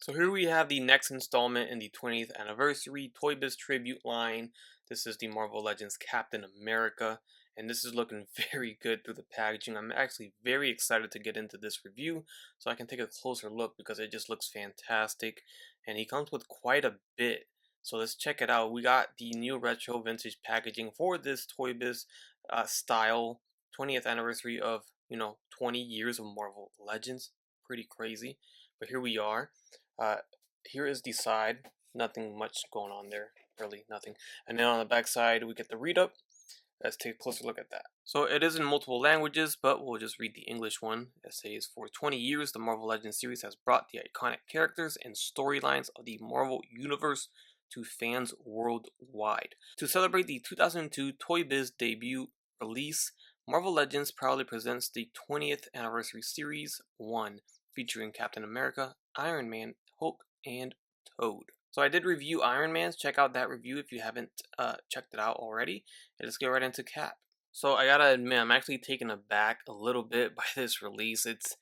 So here we have the next installment in the 20th anniversary Toybiz tribute line. This is the Marvel Legends Captain America, and this is looking very good through the packaging. I'm actually very excited to get into this review so I can take a closer look because it just looks fantastic, and he comes with quite a bit. So let's check it out. We got the new retro vintage packaging for this Toybiz style 20th anniversary of 20 years of Marvel Legends. Pretty crazy, but here we are. Uh, Here is the side. Nothing much going on there. Really nothing. And then on the back side, we get the read up. Let's take a closer look at that. So it is in multiple languages, but we'll just read the English one. It says, for 20 years, the Marvel Legends series has brought the iconic characters and storylines of the Marvel Universe to fans worldwide. To celebrate the 2002 Toybiz debut release, Marvel Legends proudly presents the 20th Anniversary Series 1, featuring Captain America, Iron Man, Hulk, and Toad. So I did review Iron Man's. Check out that review if you haven't checked it out already. And let's get right into Cap. So I gotta admit, I'm actually taken aback a little bit by this release. It's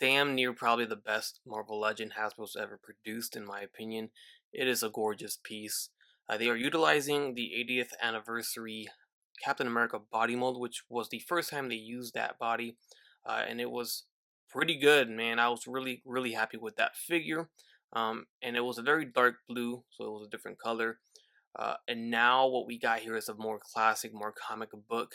damn near probably the best Marvel Legend Hasbro's ever produced, in my opinion. It is a gorgeous piece. They are utilizing the 80th anniversary Captain America body mold, which was the first time they used that body, and it was pretty good, man. I was really happy with that figure. And it was a very dark blue, so it was a different color. And now what we got here is a more classic, more comic book,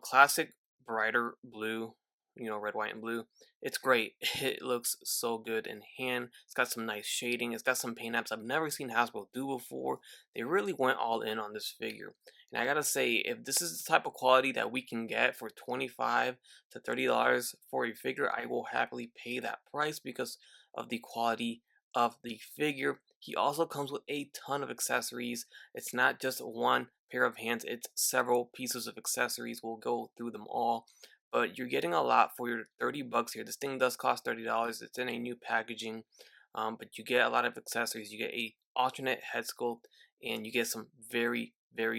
classic brighter blue, red, white, and blue. It's great. It looks so good in hand. It's got some nice shading. It's got some paint apps I've never seen Hasbro do before. They really went all in on this figure. And I gotta say, if this is the type of quality that we can get for $25 to $30 for a figure, I will happily pay that price because of the quality of the figure. He also comes with a ton of accessories. It's not just one pair of hands, it's several pieces of accessories. We'll go through them all, but you're getting a lot for your 30 bucks here. This thing does cost $30. It's in a new packaging, but you get a lot of accessories. You get a alternate head sculpt, and you get some very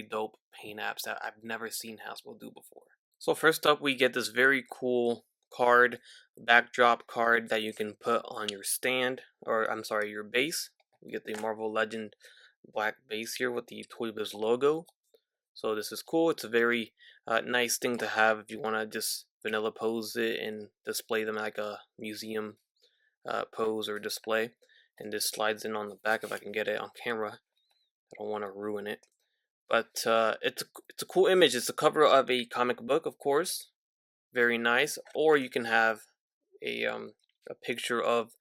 dope paint apps that I've never seen Hasbro do before. So first up, we get this very cool card, backdrop card that you can put on your stand, or I'm sorry, your base. You get the Marvel Legend black base here with the Toybiz logo. So this is cool. It's a very nice thing to have if you want to just vanilla pose it and display them like a museum pose or display. And this slides in on the back if I can get it on camera. I don't want to ruin it. But it's a cool image. It's the cover of a comic book, of course. Very nice. Or you can have a picture of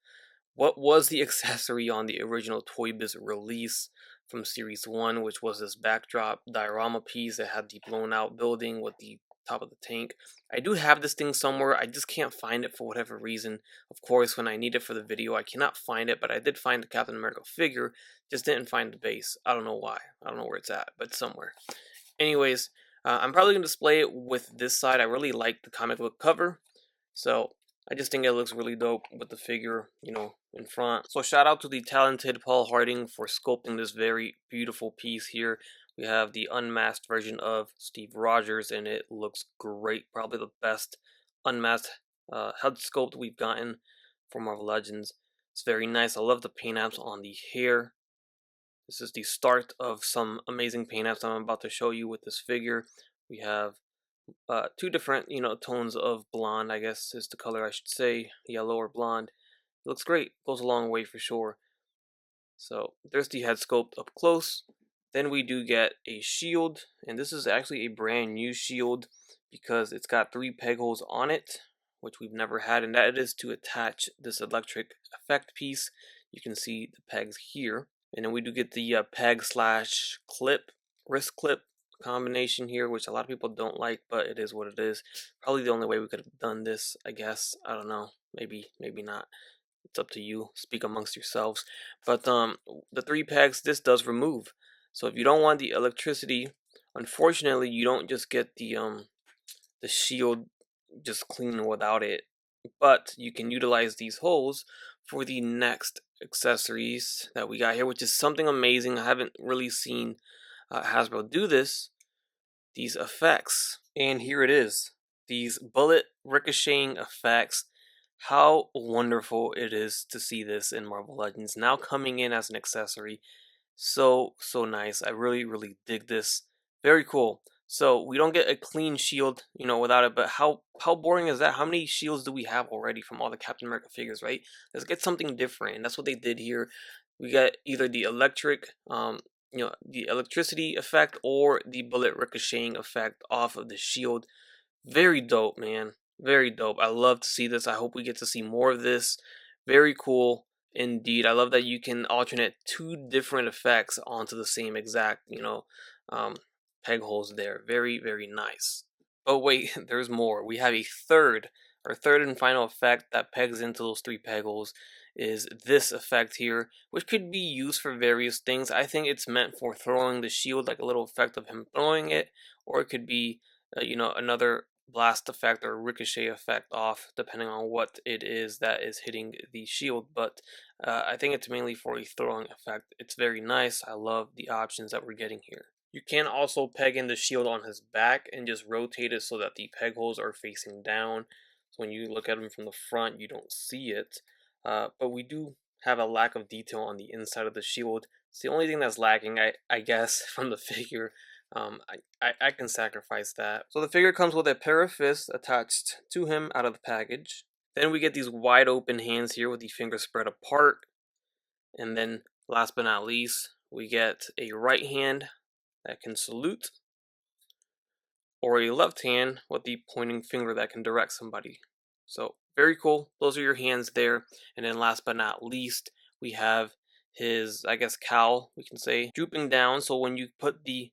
what was the accessory on the original Toybiz release from Series 1, which was this backdrop diorama piece that had the blown out building with the top of the tank. I do have this thing somewhere. I just can't find it for whatever reason. Of course, when I need it for the video, I cannot find it, but I did find the Captain America figure, just didn't find the base. I don't know why. I don't know where it's at, but it's somewhere. Anyways, I'm probably going to display it with this side. I really like the comic book cover, so I just think it looks really dope with the figure, in front. So shout out to the talented Paul Harding for sculpting this very beautiful piece here. We have the unmasked version of Steve Rogers, and it looks great. Probably the best unmasked head sculpt we've gotten for Marvel Legends. It's very nice. I love the paint apps on the hair. This is the start of some amazing paint apps I'm about to show you with this figure. We have two different, tones of blonde, I guess is the color I should say, yellow or blonde. It looks great, goes a long way for sure. So there's the head sculpt up close. Then we do get a shield, and this is actually a brand new shield because it's got 3 peg holes on it, which we've never had, and that is to attach this electric effect piece. You can see the pegs here, and then we do get the peg slash clip, wrist clip combination here, which a lot of people don't like, but it is what it is. Probably the only way we could have done this, I guess. I don't know, maybe not. It's up to you, speak amongst yourselves. But the 3 pegs, this does remove. So if you don't want the electricity, unfortunately you don't just get the shield just clean without it, but you can utilize these holes for the next accessories that we got here, which is something amazing. I haven't really seen Hasbro do this, these effects, and here it is, these bullet ricocheting effects. How wonderful it is to see this in Marvel Legends now coming in as an accessory. So nice. I really dig this. Very cool. So we don't get a clean shield, without it. But how boring is that? How many shields do we have already from all the Captain America figures, right? Let's get something different, and that's what they did here. We got either the the electricity effect or the bullet ricocheting effect off of the shield. Very dope, man. Very dope. I love to see this. I hope we get to see more of this. Very cool indeed. I love that you can alternate two different effects onto the same exact, um, peg holes there. Very nice. Oh wait, there's more. We have our third and final effect that pegs into those three peg holes is this effect here, which could be used for various things. I think it's meant for throwing the shield, like a little effect of him throwing it, or it could be, another blast effect or ricochet effect off, depending on what it is that is hitting the shield. But I think it's mainly for a throwing effect. It's very nice. I love the options that we're getting here. You can also peg in the shield on his back and just rotate it so that the peg holes are facing down. So when you look at him from the front, you don't see it. But we do have a lack of detail on the inside of the shield. It's the only thing that's lacking, I guess, from the figure. I can sacrifice that. So the figure comes with a pair of fists attached to him out of the package. Then we get these wide open hands here with the fingers spread apart. And then last but not least, we get a right hand that can salute, or a left hand with the pointing finger that can direct somebody. So very cool. Those are your hands there. And then last but not least, we have his, I guess, cowl, we can say, drooping down. So when you put the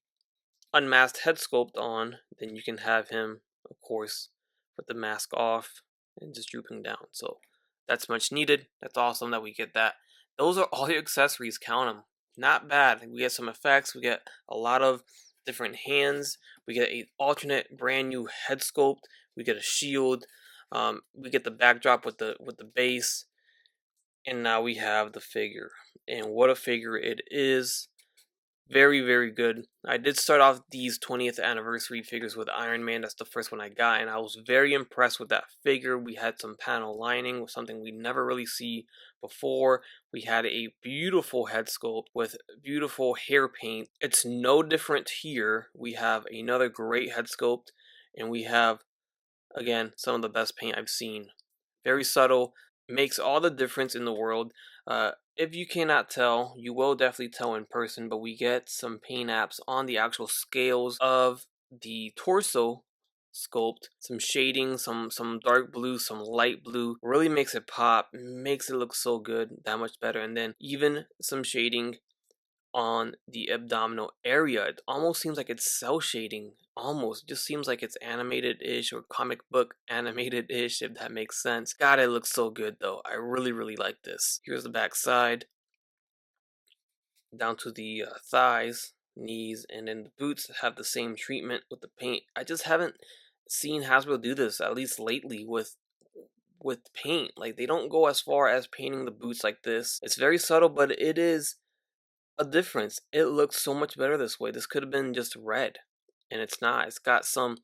unmasked head sculpt on, then you can have him, of course, with the mask off and just drooping down. So that's much needed. That's awesome that we get that. Those are all the accessories. Count them. Not bad. We get some effects. We get a lot of different hands. We get a alternate brand new head sculpt. We get a shield. We get the backdrop with the base, and now we have the figure. And what a figure it is! Very good. I did start off these 20th anniversary figures with Iron Man. That's the first one I got, and I was very impressed with that figure. We had some panel lining, something we never really see before. We had a beautiful head sculpt with beautiful hair paint. It's no different here. We have another great head sculpt, and we have, again, some of the best paint I've seen. Very subtle, makes all the difference in the world. If you cannot tell, you will definitely tell in person, but we get some paint apps on the actual scales of the torso sculpt, some shading, some dark blue, some light blue, really makes it pop, makes it look so good, that much better. And then even some shading on the abdominal area. It almost seems like it's cell shading. Almost. It just seems like it's animated-ish or comic book animated-ish, if that makes sense. God, it looks so good though. I really like this. Here's the back side. Down to the thighs, knees, and then the boots have the same treatment with the paint. I just haven't seen Hasbro do this, at least lately, with paint. Like, they don't go as far as painting the boots like this. It's very subtle, but it is a difference. It looks so much better this way. This could have been just red, and it's not. It's got some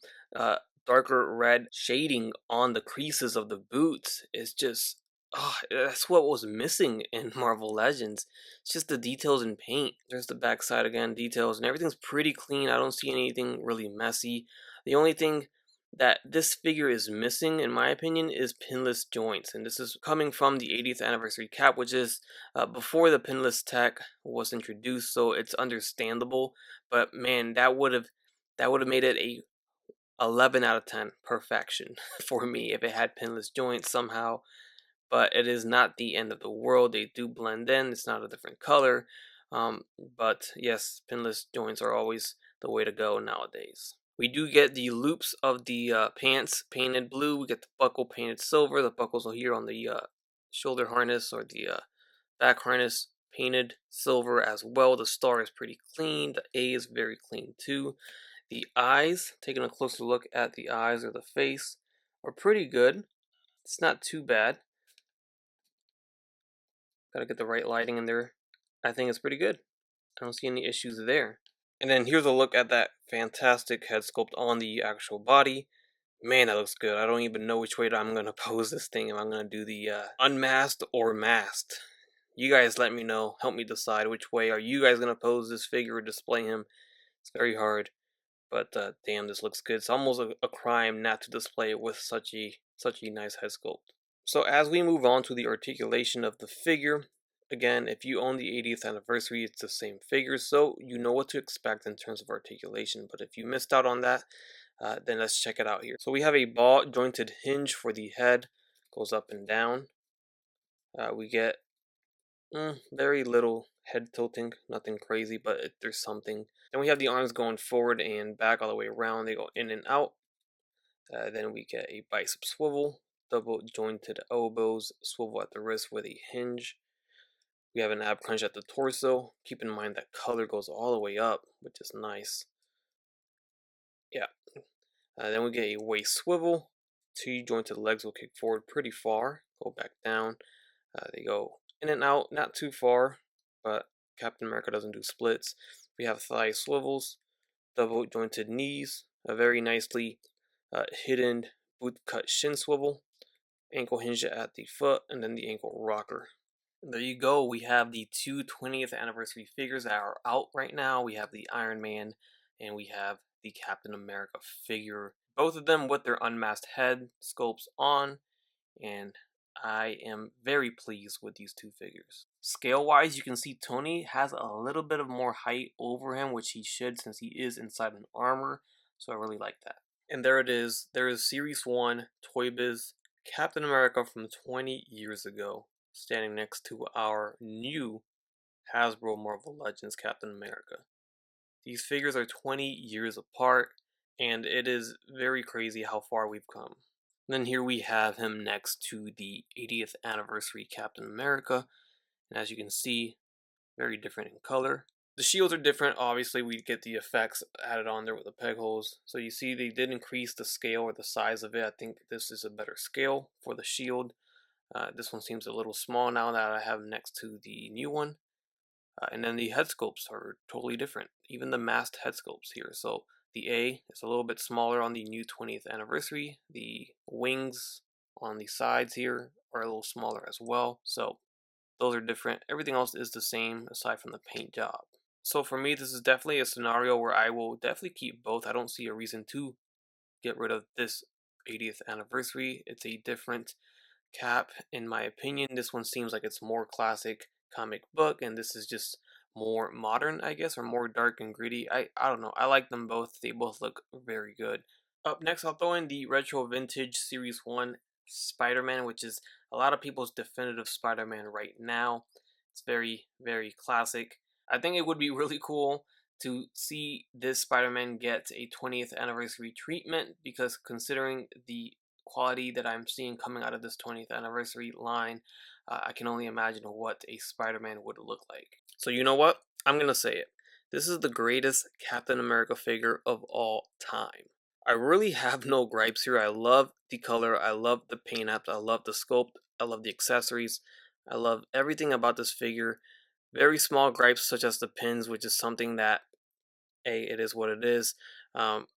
darker red shading on the creases of the boots. It's just, oh, that's what was missing in Marvel Legends. It's just the details in paint. There's the backside again, details, and everything's pretty clean. I don't see anything really messy. The only thing that this figure is missing, in my opinion, is pinless joints. And this is coming from the 80th anniversary cap, which is before the pinless tech was introduced, so it's understandable. But man, that would have made it a 11 out of 10 perfection for me if it had pinless joints somehow. But it is not the end of the world. They do blend in. It's not a different color. But yes, pinless joints are always the way to go nowadays. We do get the loops of the pants painted blue. We get the buckle painted silver. The buckles are here on the shoulder harness or the back harness painted silver as well. The star is pretty clean. The A is very clean too. The eyes, taking a closer look at the eyes or the face, are pretty good. It's not too bad. Gotta get the right lighting in there. I think it's pretty good. I don't see any issues there. And then here's a look at that fantastic head sculpt on the actual body. Man, that looks good. I don't even know which way I'm gonna pose this thing. If I'm gonna do the unmasked or masked. You guys let me know. Help me decide which way. Are you guys gonna pose this figure or display him? It's very hard. But damn, this looks good. It's almost a crime not to display it with such a nice head sculpt. So as we move on to the articulation of the figure, again, if you own the 80th anniversary, it's the same figure, so you know what to expect in terms of articulation. But if you missed out on that, then let's check it out here. So we have a ball jointed hinge for the head, goes up and down. We get very little head tilting, nothing crazy, but there's something. Then we have the arms going forward and back all the way around. They go in and out. Then we get a bicep swivel, double jointed elbows, swivel at the wrist with a hinge. We have an ab crunch at the torso. Keep in mind that color goes all the way up, which is nice. Yeah. Then we get a waist swivel. Two jointed legs will kick forward pretty far, go back down. They go in and out, not too far, but Captain America doesn't do splits. We have thigh swivels, double jointed knees, a very nicely hidden boot cut shin swivel, ankle hinge at the foot, and then the ankle rocker. And there you go. We have the two 20th anniversary figures that are out right now. We have the Iron Man and we have the Captain America figure. Both of them with their unmasked head sculpts on, and I am very pleased with these two figures. Scale wise, you can see Tony has a little bit of more height over him, which he should since he is inside an armor, so I really like that. And there it is. There is Series 1 Toybiz Captain America from 20 years ago, standing next to our new Hasbro Marvel Legends Captain America. These figures are 20 years apart, and it is very crazy how far we've come. And then here we have him next to the 80th anniversary Captain America, and as you can see, very different in color. The shields are different. Obviously, we get the effects added on there with the peg holes. So you see they did increase the scale or the size of it. I think this is a better scale for the shield. This one seems a little small now that I have next to the new one. And then the head sculpts are totally different. Even the masked head sculpts here. So the A is a little bit smaller on the new 20th anniversary. The wings on the sides here are a little smaller as well. So those are different. Everything else is the same aside from the paint job. So for me, this is definitely a scenario where I will definitely keep both. I don't see a reason to get rid of this 80th anniversary. It's a different cap, in my opinion. This one seems like it's more classic comic book, and this is just more modern, I guess, or more dark and gritty. I don't know. I like them both. They both look very good. Up next, I'll throw in the Retro Vintage Series 1 Spider-Man, which is a lot of people's definitive Spider-Man right now. It's very, very classic. I think it would be really cool to see this Spider-Man get a 20th anniversary treatment, because considering the quality that I'm seeing coming out of this 20th anniversary line, I can only imagine what a Spider-Man would look like. So you know what? I'm going to say it. This is the greatest Captain America figure of all time. I really have no gripes here. I love the color, I love the paint apps, I love the sculpt, I love the accessories, I love everything about this figure. Very small gripes such as the pins, which is something that, it is what it is.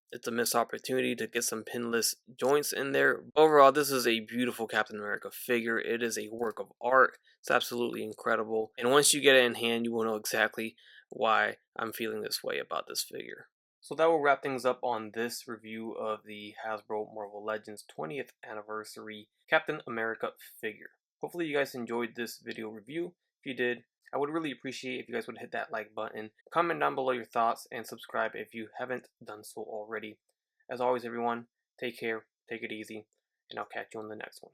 It's a missed opportunity to get some pinless joints in there. Overall, this is a beautiful Captain America figure. It is a work of art. It's absolutely incredible. And once you get it in hand, you will know exactly why I'm feeling this way about this figure. So that will wrap things up on this review of the Hasbro Marvel Legends 20th Anniversary Captain America figure. Hopefully you guys enjoyed this video review. If you did, I would really appreciate if you guys would hit that like button, comment down below your thoughts, and subscribe if you haven't done so already. As always, everyone, take care, take it easy, and I'll catch you on the next one.